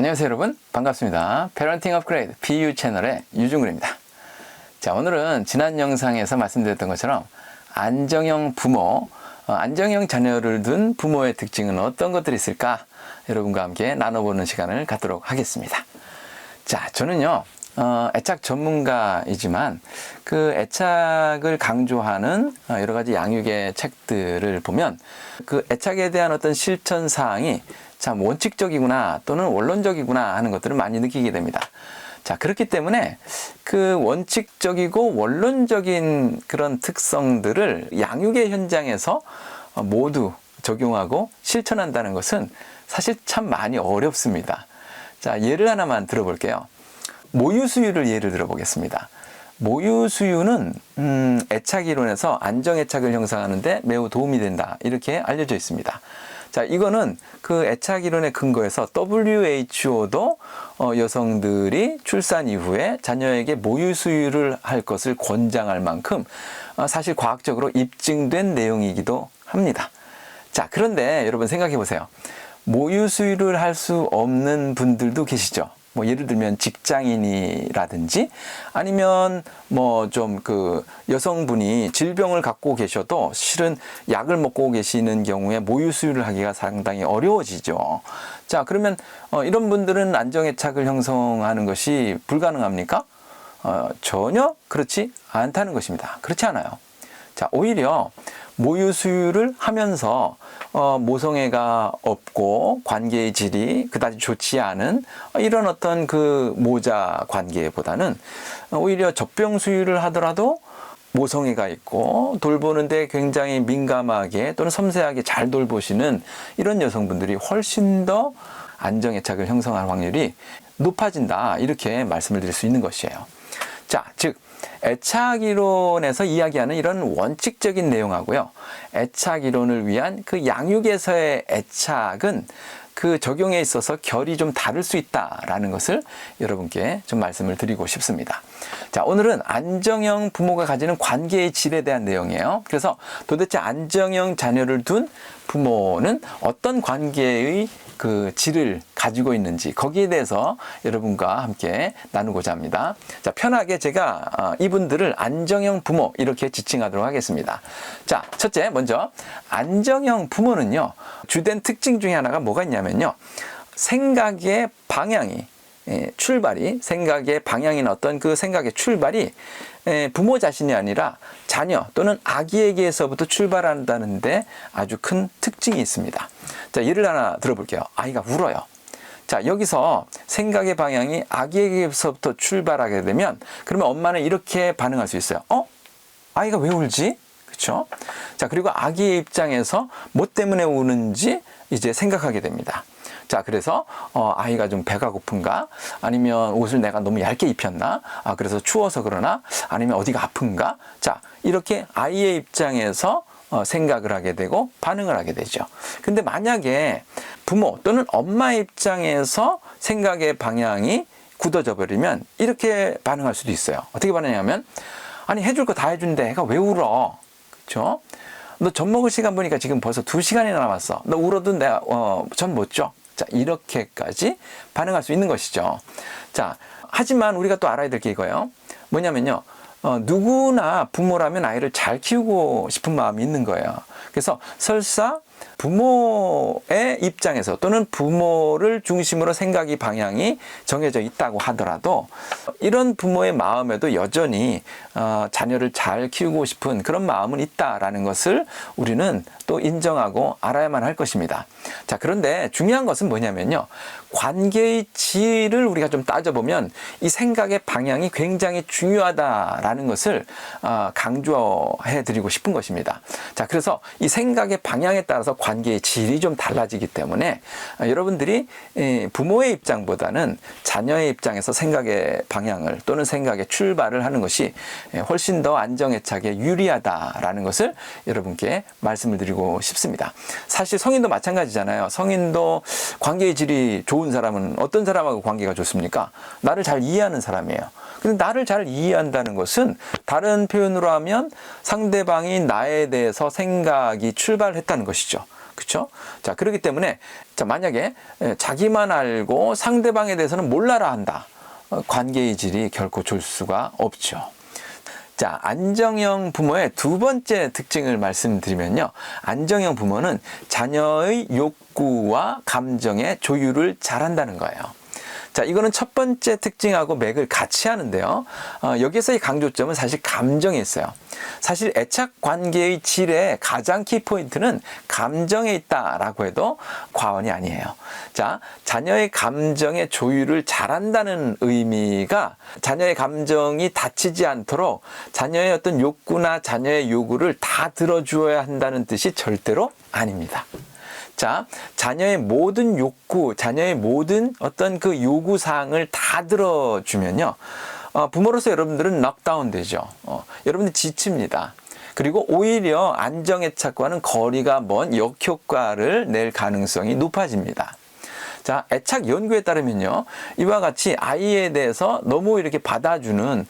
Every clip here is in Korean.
안녕하세요 여러분, 반갑습니다. 패런팅 업그레이드 PU 채널의 유중근입니다. 자, 오늘은 지난 영상에서 말씀드렸던 것처럼 안정형 부모, 안정형 자녀를 둔 부모의 특징은 어떤 것들이 있을까? 여러분과 함께 나눠보는 시간을 갖도록 하겠습니다. 자, 저는요 애착 전문가이지만 그 애착을 강조하는 여러 가지 양육의 책들을 보면 그 애착에 대한 어떤 실천 사항이 참 원칙적이구나 또는 원론적이구나 하는 것들을 많이 느끼게 됩니다. 자, 그렇기 때문에 그 원칙적이고 원론적인 그런 특성들을 양육의 현장에서 모두 적용하고 실천한다는 것은 사실 참 많이 어렵습니다. 자, 예를 하나만 들어볼게요. 모유수유를 예를 들어보겠습니다. 모유수유는 애착 이론에서 안정애착을 형성하는데 매우 도움이 된다, 이렇게 알려져 있습니다. 자, 이거는 그 애착 이론의 근거에서 WHO도 여성들이 출산 이후에 자녀에게 모유수유를 할 것을 권장할 만큼 사실 과학적으로 입증된 내용이기도 합니다. 자, 그런데 여러분 생각해 보세요. 모유수유를 할 수 없는 분들도 계시죠. 뭐 예를 들면 직장인이라든지 아니면 뭐 좀 그 여성분이 질병을 갖고 계셔도 실은 약을 먹고 계시는 경우에 모유수유를 하기가 상당히 어려워지죠. 자, 그러면 이런 분들은 안정애착을 형성하는 것이 불가능합니까? 전혀 그렇지 않다는 것입니다. 그렇지 않아요. 자, 오히려 모유수유를 하면서 모성애가 없고 관계의 질이 그다지 좋지 않은 이런 어떤 그 모자 관계보다는 오히려 젖병수유를 하더라도 모성애가 있고 돌보는데 굉장히 민감하게 또는 섬세하게 잘 돌보시는 이런 여성분들이 훨씬 더 안정애착을 형성할 확률이 높아진다, 이렇게 말씀을 드릴 수 있는 것이에요. 자, 즉 애착 이론에서 이야기하는 이런 원칙적인 내용하고요, 애착 이론을 위한 그 양육에서의 애착은 그 적용에 있어서 결이 좀 다를 수 있다라는 것을 여러분께 좀 말씀을 드리고 싶습니다. 자, 오늘은 안정형 부모가 가지는 관계의 질에 대한 내용이에요. 그래서 도대체 안정형 자녀를 둔 부모는 어떤 관계의 그 질을 가지고 있는지, 거기에 대해서 여러분과 함께 나누고자 합니다. 자, 편하게 제가 이분들을 안정형 부모 이렇게 지칭하도록 하겠습니다. 자, 첫째, 먼저 안정형 부모는요, 주된 특징 중에 하나가 뭐가 있냐면요, 생각의 방향이 생각의 방향이나 어떤 그 생각의 출발이 부모 자신이 아니라 자녀 또는 아기에게서부터 출발한다는데 아주 큰 특징이 있습니다. 자, 예를 하나 들어볼게요. 아이가 울어요. 자, 여기서 생각의 방향이 아기에게서부터 출발하게 되면 그러면 엄마는 이렇게 반응할 수 있어요. 아이가 왜 울지? 그렇죠? 자, 그리고 아기의 입장에서 뭐 때문에 우는지 이제 생각하게 됩니다. 자, 그래서 아이가 좀 배가 고픈가? 아니면 옷을 내가 너무 얇게 입혔나? 그래서 추워서 그러나? 아니면 어디가 아픈가? 자, 이렇게 아이의 입장에서 생각을 하게 되고 반응을 하게 되죠. 근데 만약에 부모 또는 엄마의 입장에서 생각의 방향이 굳어져 버리면 이렇게 반응할 수도 있어요. 어떻게 반응하냐면, 아니 해줄 거 다 해준데 애가 왜 울어? 그렇죠? 너 젖 먹을 시간 보니까 지금 벌써 2시간이나 남았어. 너 울어도 내가 젖 못 줘. 자, 이렇게까지 반응할 수 있는 것이죠. 자, 하지만 우리가 또 알아야 될 게 이거예요. 뭐냐면요, 누구나 부모라면 아이를 잘 키우고 싶은 마음이 있는 거예요. 그래서 설사 부모의 입장에서 또는 부모를 중심으로 생각이 방향이 정해져 있다고 하더라도 이런 부모의 마음에도 여전히 자녀를 잘 키우고 싶은 그런 마음은 있다라는 것을 우리는 또 인정하고 알아야만 할 것입니다. 자, 그런데 중요한 것은 뭐냐면요, 관계의 질을 우리가 좀 따져보면 이 생각의 방향이 굉장히 중요하다라는 것을 강조해 드리고 싶은 것입니다. 자, 그래서 이 생각의 방향에 따라서 관계의 질이 좀 달라지기 때문에 여러분들이 부모의 입장보다는 자녀의 입장에서 생각의 방향을 또는 생각의 출발을 하는 것이 훨씬 더 안정애착에 유리하다라는 것을 여러분께 말씀을 드리고 싶습니다. 사실 성인도 마찬가지잖아요. 성인도 관계의 질이 좋은 사람은 어떤 사람하고 관계가 좋습니까? 나를 잘 이해하는 사람이에요. 근데 나를 잘 이해한다는 것은 다른 표현으로 하면 상대방이 나에 대해서 생각이 출발했다는 것이죠. 그렇죠? 자, 그렇기 때문에 자, 만약에 자기만 알고 상대방에 대해서는 몰라라 한다. 관계의 질이 결코 좋을 수가 없죠. 자, 안정형 부모의 두 번째 특징을 말씀드리면요. 안정형 부모는 자녀의 욕구와 감정의 조율을 잘한다는 거예요. 자, 이거는 첫 번째 특징하고 맥을 같이 하는데요. 여기서의 강조점은 사실 감정에 있어요. 사실 애착 관계의 질의 가장 키포인트는 감정에 있다라고 해도 과언이 아니에요. 자, 자녀의 감정의 조율을 잘한다는 의미가 자녀의 감정이 다치지 않도록 자녀의 어떤 욕구나 자녀의 요구를 다 들어주어야 한다는 뜻이 절대로 아닙니다. 자, 자녀의 모든 욕구, 자녀의 모든 어떤 그 요구사항을 다 들어주면요. 부모로서 여러분들은 넉다운 되죠. 여러분들 지칩니다. 그리고 오히려 안정애착과는 거리가 먼 역효과를 낼 가능성이 높아집니다. 자, 애착 연구에 따르면요. 이와 같이 아이에 대해서 너무 이렇게 받아주는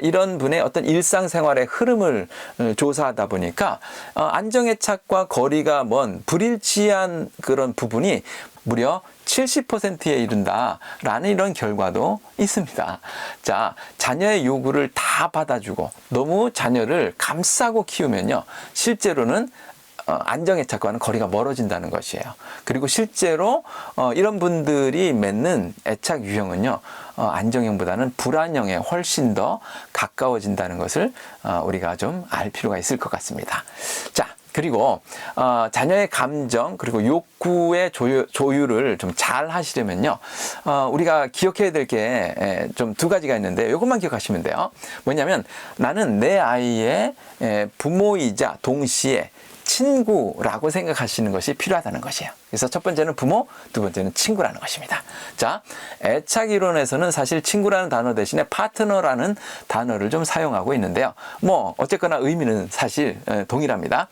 이런 분의 어떤 일상생활의 흐름을 조사하다 보니까 안정애착과 거리가 먼 불일치한 그런 부분이 무려 70%에 이른다라는 이런 결과도 있습니다. 자, 자녀의 요구를 다 받아주고 너무 자녀를 감싸고 키우면요. 실제로는 안정애착과는 거리가 멀어진다는 것이에요. 그리고 실제로 이런 분들이 맺는 애착 유형은요. 안정형보다는 불안형에 훨씬 더 가까워진다는 것을 우리가 좀 알 필요가 있을 것 같습니다. 자, 그리고 자녀의 감정 그리고 욕구의 조율을 좀 잘 하시려면요. 우리가 기억해야 될 게 좀 두 가지가 있는데 이것만 기억하시면 돼요. 뭐냐면 나는 내 아이의 부모이자 동시에 친구라고 생각하시는 것이 필요하다는 것이에요. 그래서 첫 번째는 부모, 두 번째는 친구라는 것입니다. 자, 애착 이론에서는 사실 친구라는 단어 대신에 파트너라는 단어를 좀 사용하고 있는데요. 뭐 어쨌거나 의미는 사실 동일합니다.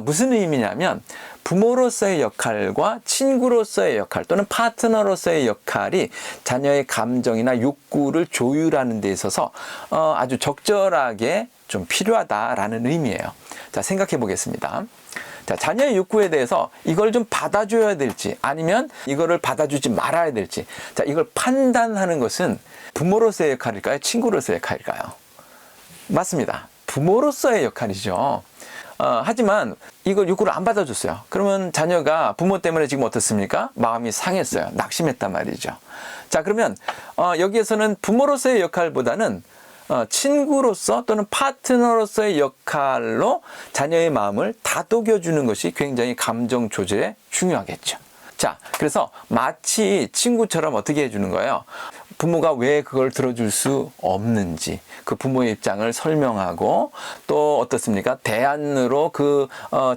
무슨 의미냐면 부모로서의 역할과 친구로서의 역할 또는 파트너로서의 역할이 자녀의 감정이나 욕구를 조율하는 데 있어서 아주 적절하게 좀 필요하다라는 의미예요. 자, 생각해 보겠습니다. 자, 자녀의 욕구에 대해서 이걸 좀 받아줘야 될지 아니면 이거를 받아주지 말아야 될지 자, 이걸 판단하는 것은 부모로서의 역할일까요? 친구로서의 역할일까요? 맞습니다. 부모로서의 역할이죠. 하지만 이걸 욕구를 안 받아줬어요. 그러면 자녀가 부모 때문에 지금 어떻습니까? 마음이 상했어요. 낙심했단 말이죠. 자, 그러면 여기에서는 부모로서의 역할보다는 친구로서 또는 파트너로서의 역할로 자녀의 마음을 다독여주는 것이 굉장히 감정 조절에 중요하겠죠. 자, 그래서 마치 친구처럼 어떻게 해주는 거예요? 부모가 왜 그걸 들어줄 수 없는지 그 부모의 입장을 설명하고 또 어떻습니까? 대안으로 그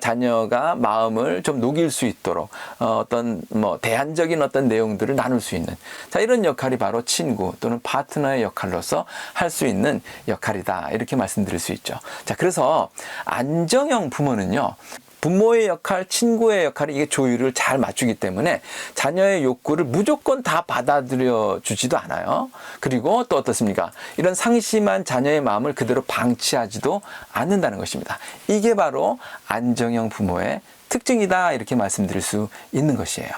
자녀가 마음을 좀 녹일 수 있도록 어떤 뭐 대안적인 어떤 내용들을 나눌 수 있는 자, 이런 역할이 바로 친구 또는 파트너의 역할로서 할 수 있는 역할이다. 이렇게 말씀드릴 수 있죠. 자, 그래서 안정형 부모는요. 부모의 역할, 친구의 역할이 이게 조율을 잘 맞추기 때문에 자녀의 욕구를 무조건 다 받아들여 주지도 않아요. 그리고 또 어떻습니까? 이런 상심한 자녀의 마음을 그대로 방치하지도 않는다는 것입니다. 이게 바로 안정형 부모의 특징이다. 이렇게 말씀드릴 수 있는 것이에요.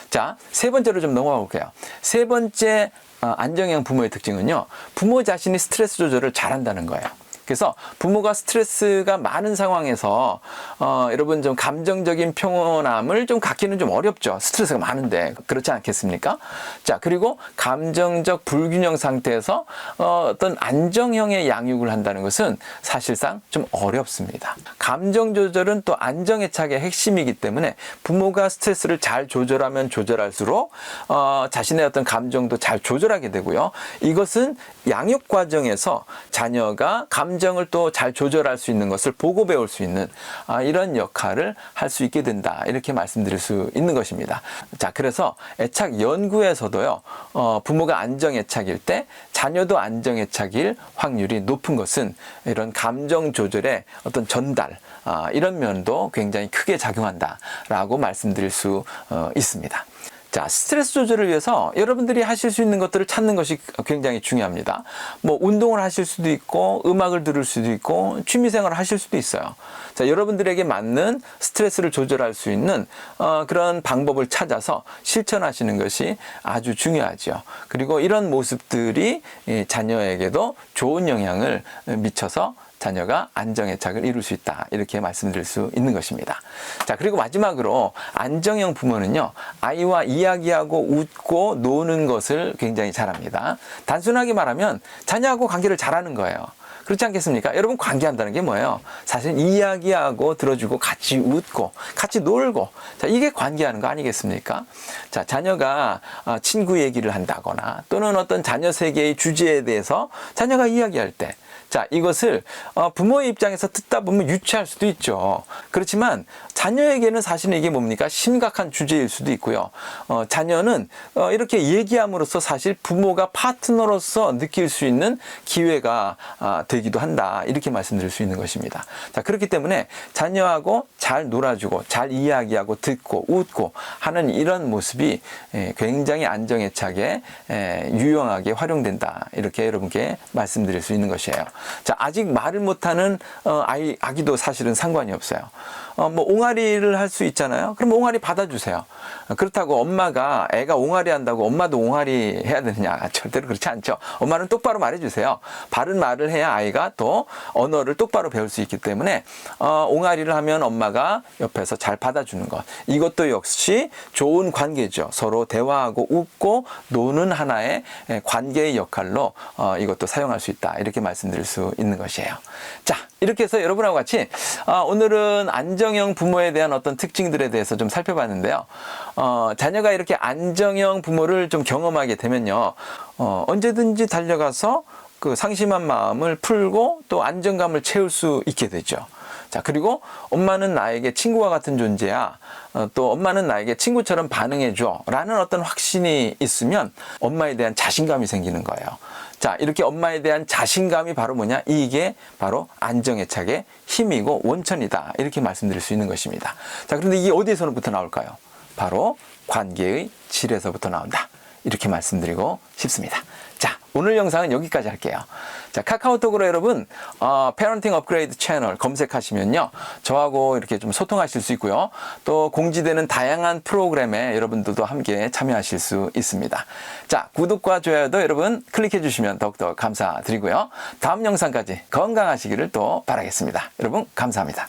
자, 세 번째로 좀 넘어가 볼게요. 세 번째 안정형 부모의 특징은요. 부모 자신이 스트레스 조절을 잘한다는 거예요. 그래서 부모가 스트레스가 많은 상황에서 여러분 좀 감정적인 평온함을 좀 갖기는 좀 어렵죠. 스트레스가 많은데 그렇지 않겠습니까? 자, 그리고 감정적 불균형 상태에서 어떤 안정형의 양육을 한다는 것은 사실상 좀 어렵습니다. 감정 조절은 또 안정애착의 핵심이기 때문에 부모가 스트레스를 잘 조절하면 조절할수록 자신의 어떤 감정도 잘 조절하게 되고요. 이것은 양육 과정에서 자녀가 감정을 또 잘 조절할 수 있는 것을 보고 배울 수 있는 이런 역할을 할 수 있게 된다. 이렇게 말씀드릴 수 있는 것입니다. 자, 그래서 애착 연구에서도요. 부모가 안정애착일 때 자녀도 안정애착일 확률이 높은 것은 이런 감정 조절의 어떤 전달 이런 면도 굉장히 크게 작용한다라고 말씀드릴 수 있습니다. 자, 스트레스 조절을 위해서 여러분들이 하실 수 있는 것들을 찾는 것이 굉장히 중요합니다. 뭐 운동을 하실 수도 있고 음악을 들을 수도 있고 취미생활을 하실 수도 있어요. 자, 여러분들에게 맞는 스트레스를 조절할 수 있는 그런 방법을 찾아서 실천하시는 것이 아주 중요하죠. 그리고 이런 모습들이 자녀에게도 좋은 영향을 미쳐서 자녀가 안정애착을 이룰 수 있다. 이렇게 말씀드릴 수 있는 것입니다. 자, 그리고 마지막으로 안정형 부모는요, 아이와 이야기하고 웃고 노는 것을 굉장히 잘합니다. 단순하게 말하면 자녀하고 관계를 잘하는 거예요. 그렇지 않겠습니까? 여러분, 관계한다는 게 뭐예요? 사실 이야기하고 들어주고 같이 웃고 같이 놀고, 자, 이게 관계하는 거 아니겠습니까? 자, 자녀가 친구 얘기를 한다거나 또는 어떤 자녀 세계의 주제에 대해서 자녀가 이야기할 때, 자, 이것을 부모의 입장에서 듣다 보면 유치할 수도 있죠. 그렇지만 자녀에게는 사실 이게 뭡니까? 심각한 주제일 수도 있고요. 자녀는 이렇게 얘기함으로써 사실 부모가 파트너로서 느낄 수 있는 기회가 되기도 한다. 이렇게 말씀드릴 수 있는 것입니다. 자, 그렇기 때문에 자녀하고 잘 놀아주고 잘 이야기하고 듣고 웃고 하는 이런 모습이 굉장히 안정애착에 유용하게 활용된다. 이렇게 여러분께 말씀드릴 수 있는 것이에요. 자, 아직 말을 못하는 아기도 사실은 상관이 없어요. 뭐 옹알이를 할 수 있잖아요. 그럼 옹알이 받아주세요. 그렇다고 엄마가 애가 옹알이 한다고 엄마도 옹알이 해야 되느냐? 절대로 그렇지 않죠. 엄마는 똑바로 말해주세요. 바른 말을 해야 아이가 또 언어를 똑바로 배울 수 있기 때문에 옹알이를 하면 엄마가 옆에서 잘 받아주는 것. 이것도 역시 좋은 관계죠. 서로 대화하고 웃고 노는 하나의 관계의 역할로 이것도 사용할 수 있다. 이렇게 말씀드릴 수 있는 것이에요. 자, 이렇게 해서 여러분하고 같이 오늘은 안정형 부모에 대한 어떤 특징들에 대해서 좀 살펴봤는데요. 자녀가 이렇게 안정형 부모를 좀 경험하게 되면요, 언제든지 달려가서 그 상심한 마음을 풀고 또 안정감을 채울 수 있게 되죠. 자, 그리고 엄마는 나에게 친구와 같은 존재야. 또 엄마는 나에게 친구처럼 반응해줘. 라는 어떤 확신이 있으면 엄마에 대한 자신감이 생기는 거예요. 자, 이렇게 엄마에 대한 자신감이 바로 뭐냐? 이게 바로 안정애착의 힘이고 원천이다. 이렇게 말씀드릴 수 있는 것입니다. 자, 그런데 이게 어디에서부터 나올까요? 바로 관계의 질에서부터 나온다. 이렇게 말씀드리고 싶습니다. 자, 오늘 영상은 여기까지 할게요. 자, 카카오톡으로 여러분 패런팅 업그레이드 채널 검색하시면요, 저하고 이렇게 좀 소통하실 수 있고요. 또 공지되는 다양한 프로그램에 여러분들도 함께 참여하실 수 있습니다. 자, 구독과 좋아요도 여러분 클릭해 주시면 더욱더 감사드리고요. 다음 영상까지 건강하시기를 또 바라겠습니다. 여러분 감사합니다.